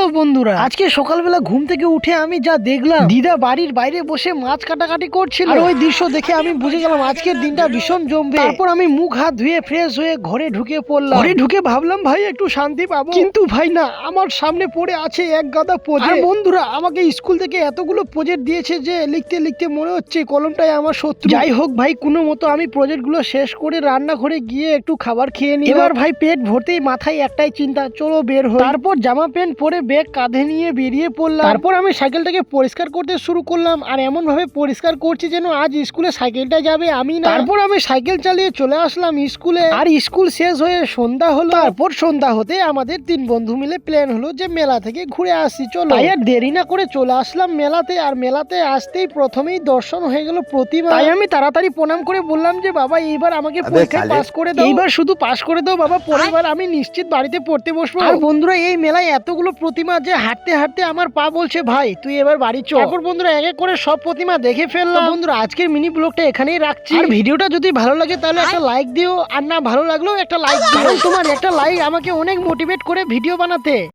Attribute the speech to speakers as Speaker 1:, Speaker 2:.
Speaker 1: Hello বন্ধুরা, আজকে সকালবেলা ঘুম থেকে উঠে আমি যা দেখলাম, দিদা বাড়ির বাইরে বসে মাছ কাটাকাটি করছিল। আর ওই দৃশ্য দেখে আমি বুঝে গেলাম আজকের দিনটা ভীষণ জমবে। তারপর আমি মুখ হাত ধুয়ে ফ্রেশ হয়ে ঘরে ঢুকে পড়লাম। ঘরে ঢুকে ভাবলাম ভাই একটু শান্তি পাবো, কিন্তু ভাই না, আমার সামনে পড়ে আছে এক গাদা প্রজেক্ট। আর বন্ধুরা, আমাকে স্কুল থেকে এতগুলো প্রজেক্ট দিয়েছে যে লিখতে লিখতে মনে হচ্ছে কলমটাই আমার শত্রু। যাই হোক ভাই, কোনো মতো আমি প্রজেক্ট গুলো শেষ করে রান্নাঘরে গিয়ে একটু খাবার খেয়ে নিই। এবার ভাই পেট ভরতেই মাথায় একটাই চিন্তা, চলো বের হই। তারপর জামা প্যান্ট পরে ব্যাগ কাঁধে নিয়ে বেরিয়ে পড়লাম। তারপর আমি সাইকেলটাকে পরিষ্কার করতে শুরু করলাম, আর এমন ভাবে পরিষ্কার করছি যেন আজ স্কুলে সাইকেলটা যাবে আমি না। তারপর আমি সাইকেল চালিয়ে চলে আসলাম স্কুলে। আর স্কুল শেষ হয়ে সন্ধ্যা হলো। তারপর সন্ধ্যা হতে আমাদের 3 বন্ধু মিলে প্ল্যান হলো যে মেলা থেকে ঘুরে আসি, চলো। তাই আর দেরি না করে চলে আসলাম মেলাতে। আর মেলাতে আসতেই প্রথমেই দর্শন হয়ে গেল প্রতিমা। তাই আমি তাড়াতাড়ি প্রণাম করে বললাম যে বাবা, এইবার আমাকে পরীক্ষায় পাস করে দাও, এইবার শুধু পাস করে দাও বাবা, পরের বার আমি নিশ্চিত বাড়িতে পড়তে বসবো। আর বন্ধুরা, এই মেলায় এতগুলো প্রতিমা যে হাঁটতে হাঁটতে আমার পা বলছে ভাই তুই এবার বাড়ি চল। তারপর বন্ধুরা এক এক করে সব প্রতিমা দেখে ফেললাম। বন্ধুরা, আজকের মিনি ব্লগটা এখানেই রাখছি। আর ভিডিওটা যদি ভালো লাগে তাহলে একটা লাইক দিও, আর না ভালো লাগলেও একটা লাইক দিও, কারণ তোমার একটা লাইক আমাকে অনেক মোটিভেট করে ভিডিও বানাতে।